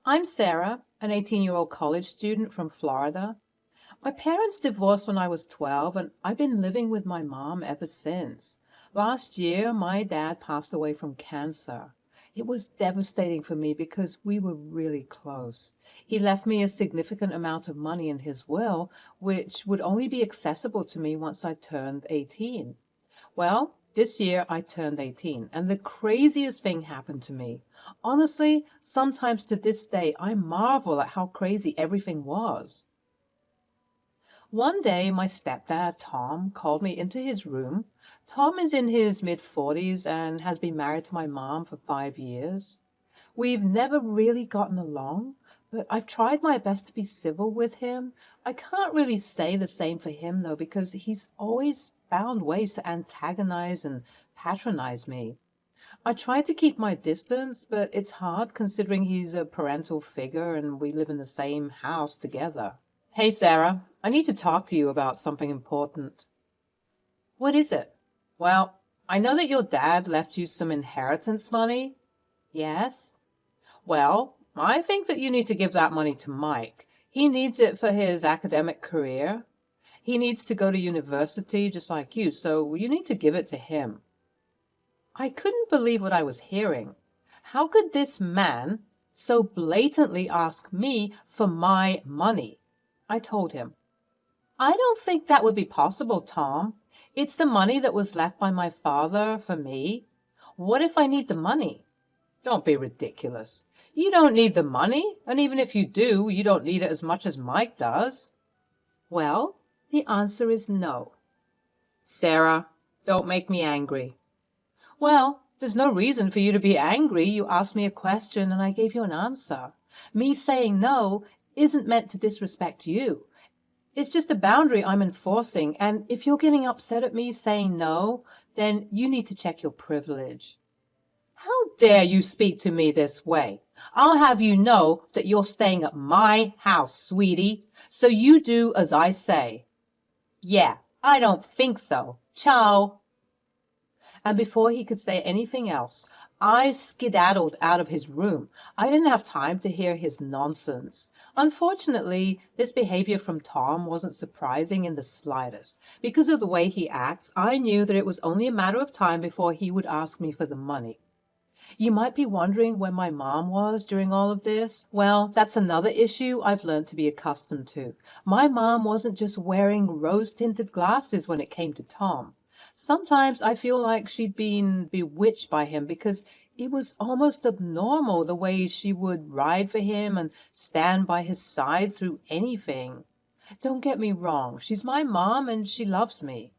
I'm Sarah, an 18-year-old college student from Florida. My parents divorced when I was 12, and I've been living with my mom ever since. Last year, my dad passed away from cancer. It was devastating for me because we were really close. He left me a significant amount of money in his will, which would only be accessible to me once I turned 18. Well, this year I turned 18, and the craziest thing happened to me. Honestly, sometimes to this day, I marvel at how crazy everything was. One day, my stepdad, Tom, called me into his room. Tom is in his mid-40s and has been married to my mom for 5 years. We've never really gotten along, but I've tried my best to be civil with him. I can't really say the same for him, though, because he's always found ways to antagonize and patronize me. I try to keep my distance, but it's hard considering he's a parental figure and we live in the same house together. Hey, Sarah, I need to talk to you about something important. What is it? Well, I know that your dad left you some inheritance money. Yes? Well, I think that you need to give that money to Mike. He needs it for his academic career. He needs to go to university just like you, so you need to give it to him. I couldn't believe what I was hearing. How could this man so blatantly ask me for my money? I told him, I don't think that would be possible, Tom. It's the money that was left by my father for me. What if I need the money? Don't be ridiculous. You don't need the money, and even if you do, you don't need it as much as Mike does. Well, the answer is no. Sarah, don't make me angry. Well, there's no reason for you to be angry. You asked me a question and I gave you an answer. Me saying no isn't meant to disrespect you. It's just a boundary I'm enforcing, and if you're getting upset at me saying no, then you need to check your privilege. How dare you speak to me this way? I'll have you know that you're staying at my house, sweetie, so you do as I say. Yeah, I don't think so. Ciao. And before he could say anything else, I skedaddled out of his room. I didn't have time to hear his nonsense. Unfortunately, this behavior from Tom wasn't surprising in the slightest. Because of the way he acts, I knew that it was only a matter of time before he would ask me for the money. You might be wondering where my mom was during all of this. Well, that's another issue I've learned to be accustomed to. My mom wasn't just wearing rose-tinted glasses when it came to Tom. Sometimes I feel like she'd been bewitched by him because it was almost abnormal the way she would ride for him and stand by his side through anything. Don't get me wrong, she's my mom and she loves me.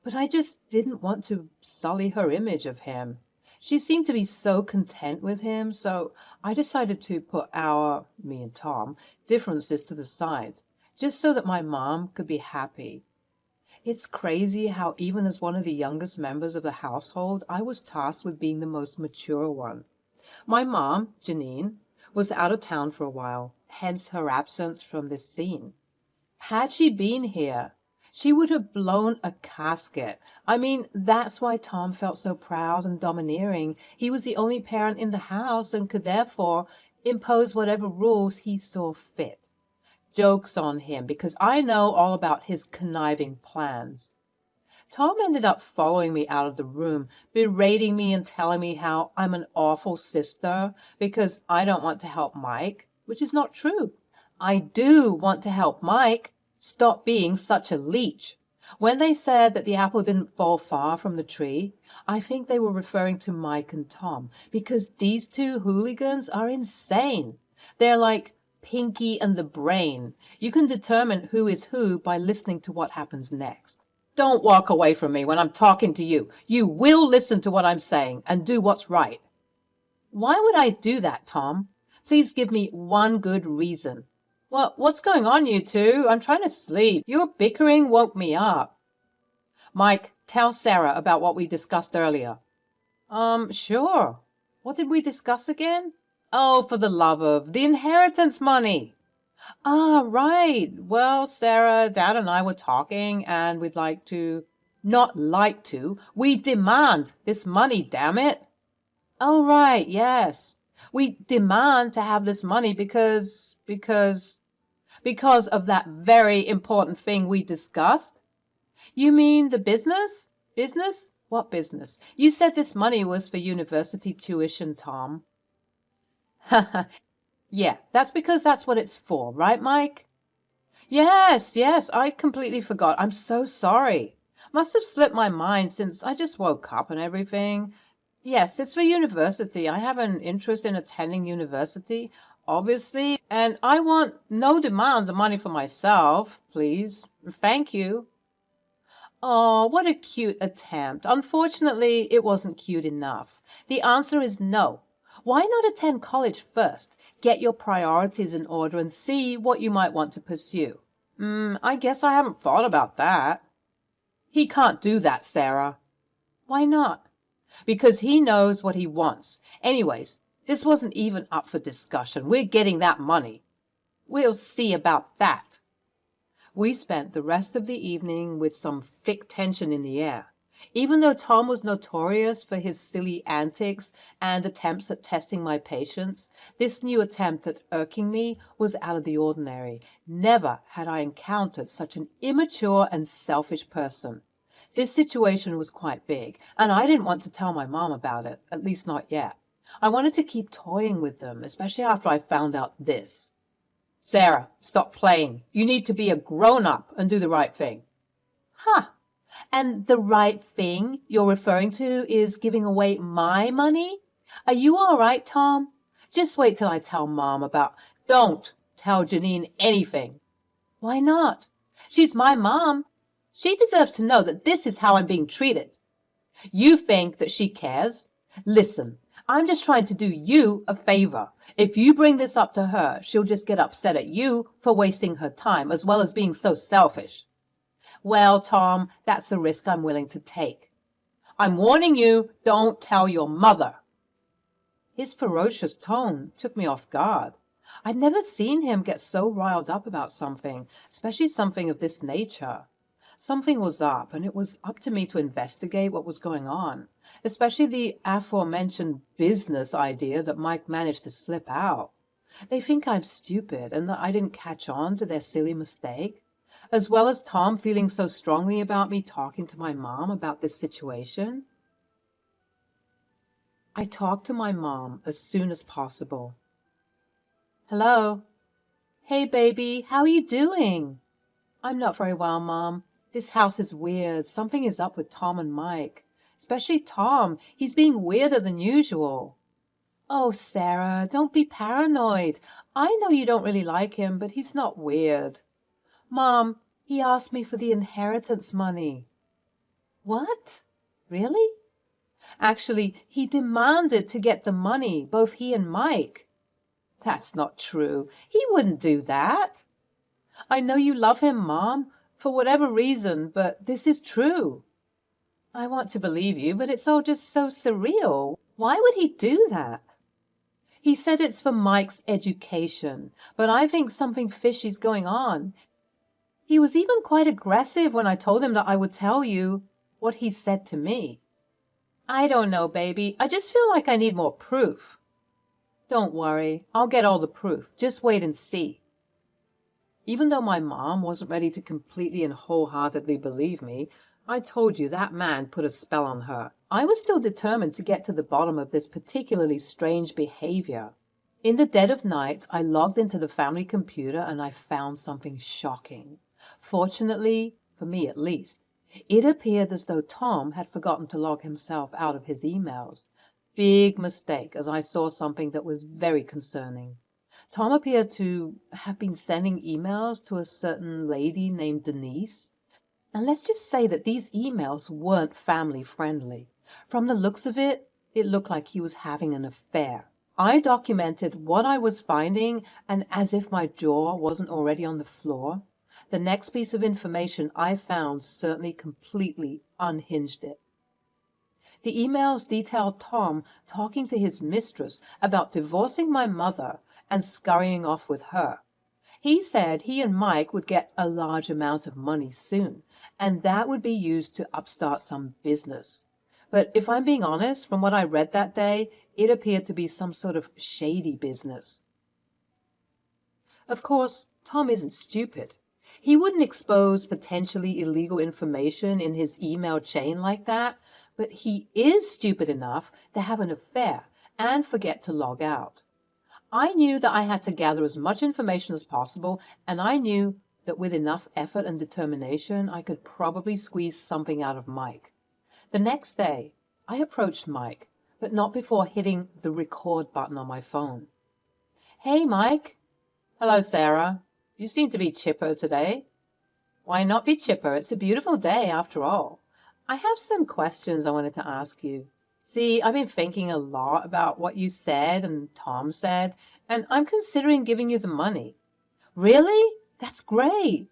But I just didn't want to sully her image of him. She seemed to be so content with him, so I decided to put me and Tom, differences to the side, just so that my mom could be happy. It's crazy how even as one of the youngest members of the household, I was tasked with being the most mature one. My mom, Janine, was out of town for a while, hence her absence from this scene. Had she been here, she would have blown a casket. I mean, that's why Tom felt so proud and domineering. He was the only parent in the house and could therefore impose whatever rules he saw fit. Joke's on him, because I know all about his conniving plans. Tom ended up following me out of the room, berating me and telling me how I'm an awful sister because I don't want to help Mike, which is not true. I do want to help Mike. Stop being such a leech. When they said that the apple didn't fall far from the tree, I think they were referring to Mike and Tom, because these two hooligans are insane. They're like Pinky and the Brain. You can determine who is who by listening to what happens next. Don't walk away from me when I'm talking to you. You will listen to what I'm saying and do what's right. Why would I do that, Tom? Please give me one good reason. Well, what's going on, you two? I'm trying to sleep. Your bickering woke me up. Mike, tell Sarah about what we discussed earlier. Sure. What did we discuss again? Oh, for the love of, the inheritance money. Ah, right. Well, Sarah, Dad and I were talking, and we'd like to... Not like to. We demand this money, damn it. Oh, right, yes. We demand to have this money because of that very important thing we discussed. You mean the business? Business? What business? You said this money was for university tuition, Tom. Yeah, that's because that's what it's for, right, Mike? Yes, yes, I completely forgot. I'm so sorry. Must have slipped my mind since I just woke up and everything. Yes, it's for university. I have an interest in attending university, obviously, and I want no demand the money for myself, please. Thank you. Oh, what a cute attempt. Unfortunately, it wasn't cute enough. The answer is no. Why not attend college first? Get your priorities in order and see what you might want to pursue. I guess I haven't thought about that. He can't do that, Sarah. Why not? Because he knows what he wants. Anyways, this wasn't even up for discussion. We're getting that money. We'll see about that. We spent the rest of the evening with some thick tension in the air. Even though Tom was notorious for his silly antics and attempts at testing my patience, this new attempt at irking me was out of the ordinary. Never had I encountered such an immature and selfish person. This situation was quite big, and I didn't want to tell my mom about it, at least not yet. I wanted to keep toying with them, especially after I found out this. Sarah, stop playing. You need to be a grown-up and do the right thing. Huh. And the right thing you're referring to is giving away my money? Are you all right, Tom? Just wait till I tell Mom about... Don't tell Janine anything. Why not? She's my mom. She deserves to know that this is how I'm being treated. You think that she cares? Listen, I'm just trying to do you a favor. If you bring this up to her, she'll just get upset at you for wasting her time, as well as being so selfish. Well, Tom, that's a risk I'm willing to take. I'm warning you, don't tell your mother. His ferocious tone took me off guard. I'd never seen him get so riled up about something, especially something of this nature. Something was up, and it was up to me to investigate what was going on, especially the aforementioned business idea that Mike managed to slip out. They think I'm stupid and that I didn't catch on to their silly mistake, as well as Tom feeling so strongly about me talking to my mom about this situation. I talked to my mom as soon as possible. Hello? Hey, baby, how are you doing? I'm not very well, Mom. This house is weird. Something is up with Tom and Mike. Especially Tom. He's being weirder than usual. Oh, Sarah, don't be paranoid. I know you don't really like him, but he's not weird. Mom, he asked me for the inheritance money. What? Really? Actually, he demanded to get the money, both he and Mike. That's not true. He wouldn't do that. I know you love him, Mom, for whatever reason, but this is true. I want to believe you, but it's all just so surreal. Why would he do that? He said it's for Mike's education, but I think something fishy's going on. He was even quite aggressive when I told him that I would tell you what he said to me. I don't know, baby. I just feel like I need more proof. Don't worry. I'll get all the proof. Just wait and see. Even though my mom wasn't ready to completely and wholeheartedly believe me, I told you that man put a spell on her. I was still determined to get to the bottom of this particularly strange behavior. In the dead of night, I logged into the family computer and I found something shocking. Fortunately, for me at least, it appeared as though Tom had forgotten to log himself out of his emails. Big mistake, as I saw something that was very concerning. Tom appeared to have been sending emails to a certain lady named Denise. And let's just say that these emails weren't family-friendly. From the looks of it, it looked like he was having an affair. I documented what I was finding, and as if my jaw wasn't already on the floor, the next piece of information I found certainly completely unhinged it. The emails detailed Tom talking to his mistress about divorcing my mother and scurrying off with her. He said he and Mike would get a large amount of money soon, and that would be used to upstart some business. But if I'm being honest, from what I read that day, It appeared to be some sort of shady business. Of course, Tom isn't stupid. He wouldn't expose potentially illegal information in his email chain like that, but he is stupid enough to have an affair and forget to log out. I knew that I had to gather as much information as possible, and I knew that with enough effort and determination, I could probably squeeze something out of Mike. The next day, I approached Mike, but not before hitting the record button on my phone. "Hey, Mike." "Hello, Sarah. You seem to be chipper today." "Why not be chipper? It's a beautiful day after all. I have some questions I wanted to ask you. See, I've been thinking a lot about what you said and Tom said, and I'm considering giving you the money." "Really? That's great.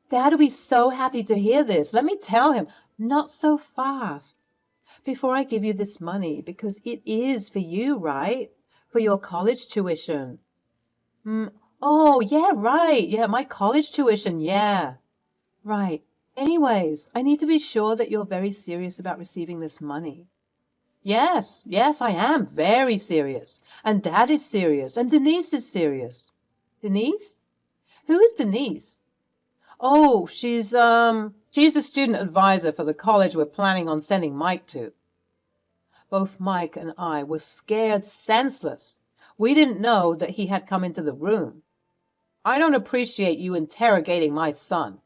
Dad will be so happy to hear this. Let me tell him." "Not so fast. Before I give you this money, because it is for you, right? For your college tuition." Oh, yeah, right. Yeah, my college tuition, yeah. Right. Anyways, I need to be sure that you're very serious about receiving this money. Yes, I am very serious. And Dad is serious. And Denise is serious." "Denise? Who is Denise?" "Oh, she's the student advisor for the college we're planning on sending Mike to." Both Mike and I were scared senseless. We didn't know that he had come into the room. "I don't appreciate you interrogating my son."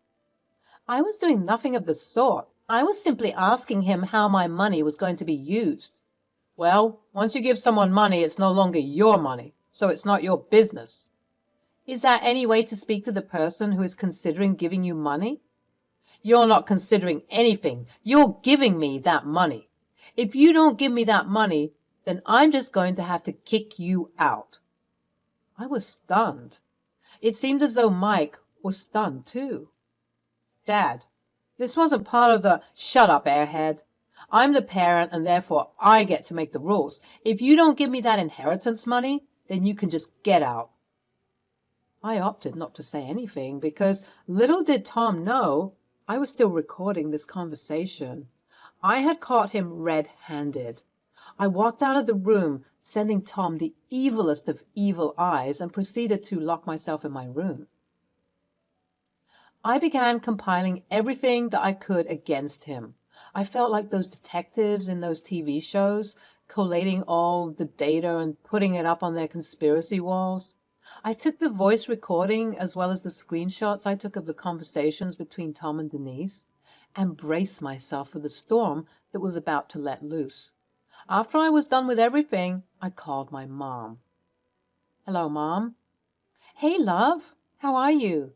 "I was doing nothing of the sort. I was simply asking him how my money was going to be used." "Well, once you give someone money, it's no longer your money, so it's not your business." "Is that any way to speak to the person who is considering giving you money?" "You're not considering anything. You're giving me that money. If you don't give me that money, then I'm just going to have to kick you out." I was stunned. It seemed as though Mike was stunned too. "Dad, this wasn't part of the—" "Shut up, airhead. I'm the parent, and therefore I get to make the rules. If you don't give me that inheritance money, then you can just get out." I opted not to say anything, because little did Tom know I was still recording this conversation. I had caught him red-handed. I walked out of the room, sending Tom the evilest of evil eyes, and proceeded to lock myself in my room. I began compiling everything that I could against him. I felt like those detectives in those TV shows, collating all the data and putting it up on their conspiracy walls. I took the voice recording as well as the screenshots I took of the conversations between Tom and Denise, and braced myself for the storm that was about to let loose. After I was done with everything, I called my mom. "Hello, Mom." "Hey, love. How are you?"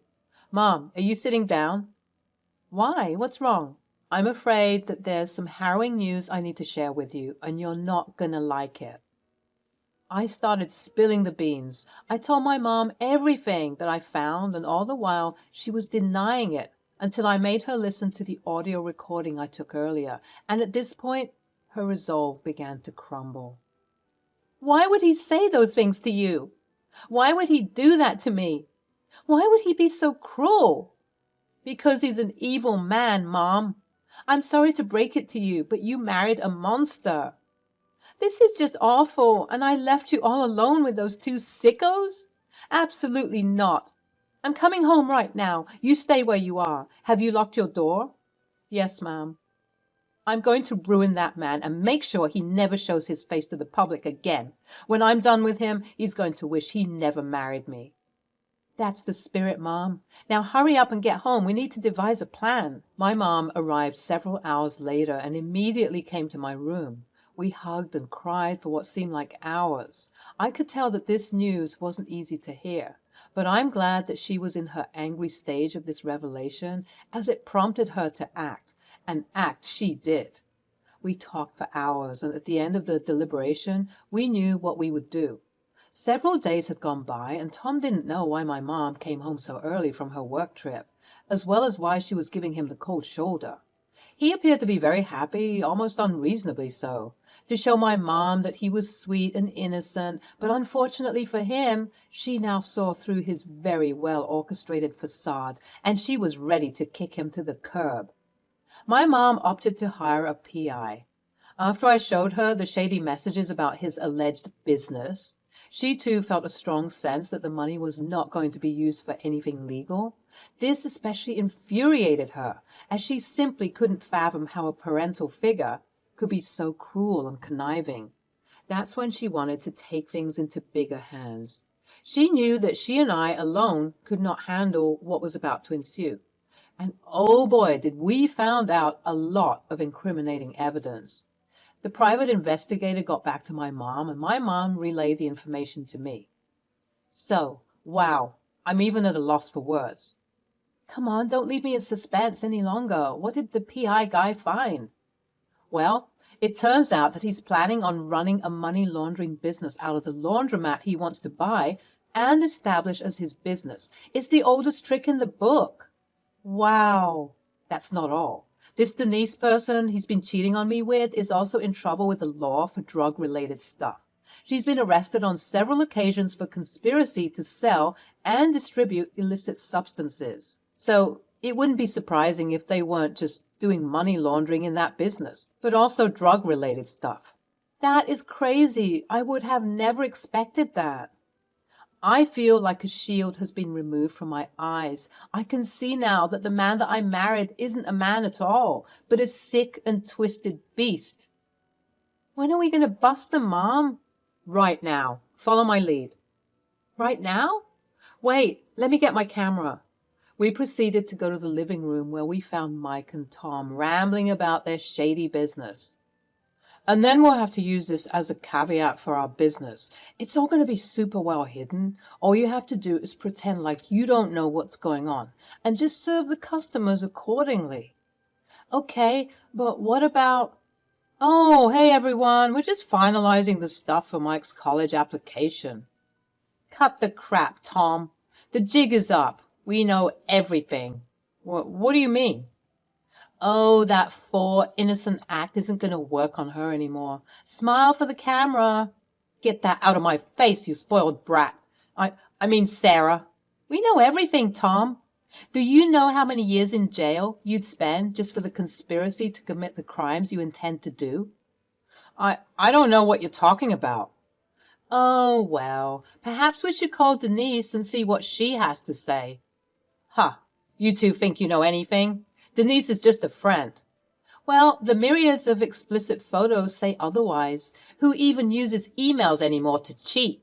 "Mom, are you sitting down?" "Why? What's wrong?" "I'm afraid that there's some harrowing news I need to share with you, and you're not gonna like it." I started spilling the beans. I told my mom everything that I found, and all the while she was denying it until I made her listen to the audio recording I took earlier, and at this point her resolve began to crumble. "Why would he say those things to you? Why would he do that to me? Why would he be so cruel?" "Because he's an evil man, Mom. I'm sorry to break it to you, but you married a monster." "This is just awful, and I left you all alone with those two sickos?" "Absolutely not. I'm coming home right now. You stay where you are. Have you locked your door?" "Yes, ma'am." "I'm going to ruin that man and make sure he never shows his face to the public again. When I'm done with him, he's going to wish he never married me." "That's the spirit, Mom. Now hurry up and get home. We need to devise a plan." My mom arrived several hours later and immediately came to my room. We hugged and cried for what seemed like hours. I could tell that this news wasn't easy to hear, but I'm glad that she was in her angry stage of this revelation, as it prompted her to act, and act she did. We talked for hours, and at the end of the deliberation, we knew what we would do. Several days had gone by, and Tom didn't know why my mom came home so early from her work trip, as well as why she was giving him the cold shoulder. He appeared to be very happy, almost unreasonably so, to show my mom that he was sweet and innocent, but unfortunately for him, she now saw through his very well-orchestrated facade, and she was ready to kick him to the curb. My mom opted to hire a PI. After I showed her the shady messages about his alleged business, she too felt a strong sense that the money was not going to be used for anything legal. This especially infuriated her, as she simply couldn't fathom how a parental figure could be so cruel and conniving. That's when she wanted to take things into bigger hands. She knew that she and I alone could not handle what was about to ensue. And oh boy, did we found out a lot of incriminating evidence. The private investigator got back to my mom, and my mom relayed the information to me. So, wow, I'm even at a loss for words. Come on, don't leave me in suspense any longer. What did the PI guy find? Well, it turns out that he's planning on running a money laundering business out of the laundromat he wants to buy and establish as his business. It's the oldest trick in the book. Wow, that's not all. This Denise person he's been cheating on me with is also in trouble with the law for drug-related stuff. She's been arrested on several occasions for conspiracy to sell and distribute illicit substances. So it wouldn't be surprising if they weren't just doing money laundering in that business, but also drug-related stuff. That is crazy. I would have never expected that. I feel like a shield has been removed from my eyes. I can see now that the man that I married isn't a man at all, but a sick and twisted beast. When are we going to bust them, Mom? Right now. Follow my lead. Right now? Wait, let me get my camera. We proceeded to go to the living room where we found Mike and Tom rambling about their shady business. And then we'll have to use this as a caveat for our business. It's all going to be super well hidden. All you have to do is pretend like you don't know what's going on and just serve the customers accordingly. Okay, but what about... Oh, hey everyone, we're just finalizing the stuff for Mike's college application. Cut the crap, Tom. The jig is up. We know everything. What do you mean? Oh, that innocent act isn't going to work on her anymore. Smile for the camera. Get that out of my face, you spoiled brat. I mean, Sarah. We know everything, Tom. Do you know how many years in jail you'd spend just for the conspiracy to commit the crimes you intend to do? I don't know what you're talking about. Oh, well, perhaps we should call Denise and see what she has to say. Huh, you two think you know anything? Denise is just a friend. Well, the myriads of explicit photos say otherwise. Who even uses emails anymore to cheat?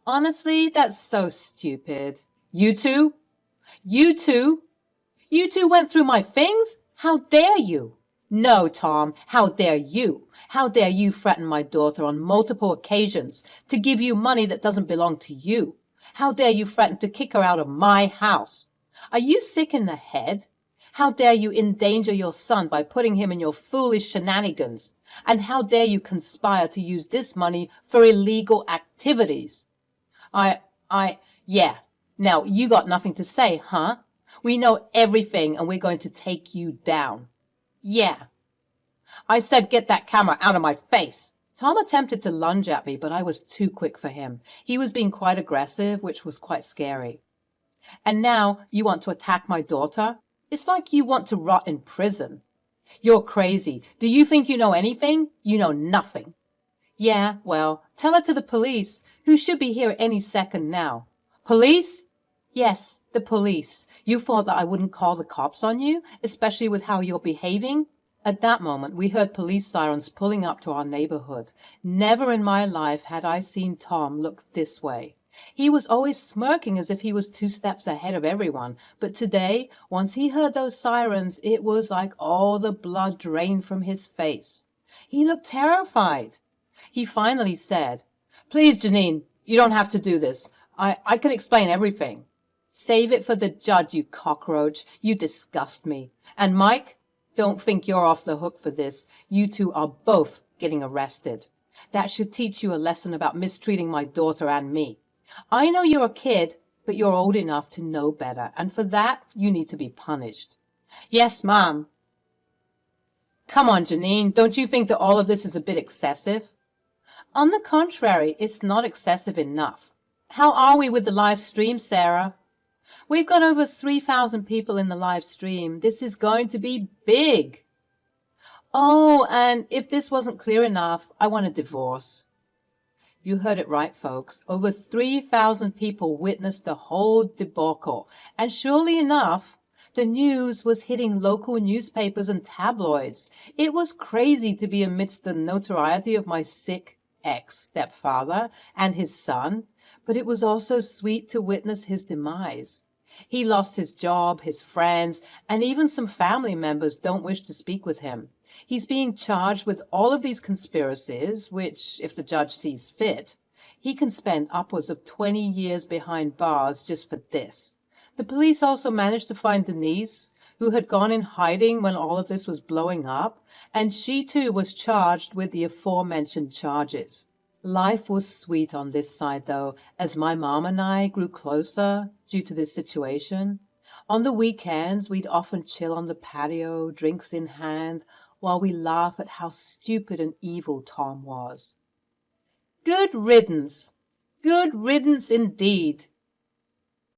Honestly, that's so stupid. You two? You two? You two went through my things? How dare you? No, Tom, how dare you? How dare you threaten my daughter on multiple occasions to give you money that doesn't belong to you? How dare you threaten to kick her out of my house? Are you sick in the head? How dare you endanger your son by putting him in your foolish shenanigans? And how dare you conspire to use this money for illegal activities? Yeah. Now, you got nothing to say, huh? We know everything and we're going to take you down. Yeah. I said get that camera out of my face. Tom attempted to lunge at me, but I was too quick for him. He was being quite aggressive, which was quite scary. And now you want to attack my daughter? It's like you want to rot in prison. You're crazy. Do you think you know anything? You know nothing. Yeah, well, tell it to the police, who should be here any second now. Police? Yes, the police. You thought that I wouldn't call the cops on you, especially with how you're behaving? At that moment, we heard police sirens pulling up to our neighborhood. Never in my life had I seen Tom look this way. He was always smirking as if he was 2 steps ahead of everyone, but today, once he heard those sirens, it was like all the blood drained from his face. He looked terrified. He finally said, "Please, Janine, you don't have to do this. I can explain everything." "Save it for the judge, you cockroach. You disgust me. And Mike, don't think you're off the hook for this. You two are both getting arrested. That should teach you a lesson about mistreating my daughter and me. I know you're a kid, but you're old enough to know better, and for that, you need to be punished." "Yes, Mom." "Come on, Janine, don't you think that all of this is a bit excessive?" "On the contrary, it's not excessive enough. How are we with the live stream, Sarah?" "We've got over 3,000 people in the live stream. This is going to be big." Oh, and if this wasn't clear enough, I want a divorce. You heard it right, folks. Over 3,000 people witnessed the whole debacle. And surely enough, the news was hitting local newspapers and tabloids. It was crazy to be amidst the notoriety of my sick ex-stepfather and his son, but it was also sweet to witness his demise. He lost his job, his friends, and even some family members don't wish to speak with him. He's being charged with all of these conspiracies, which, if the judge sees fit, he can spend upwards of 20 years behind bars just for this. The police also managed to find Denise, who had gone in hiding when all of this was blowing up, and she too was charged with the aforementioned charges. Life was sweet on this side, though, as my mom and I grew closer due to this situation. On the weekends, we'd often chill on the patio, drinks in hand, while we laugh at how stupid and evil Tom was. Good riddance! Good riddance indeed!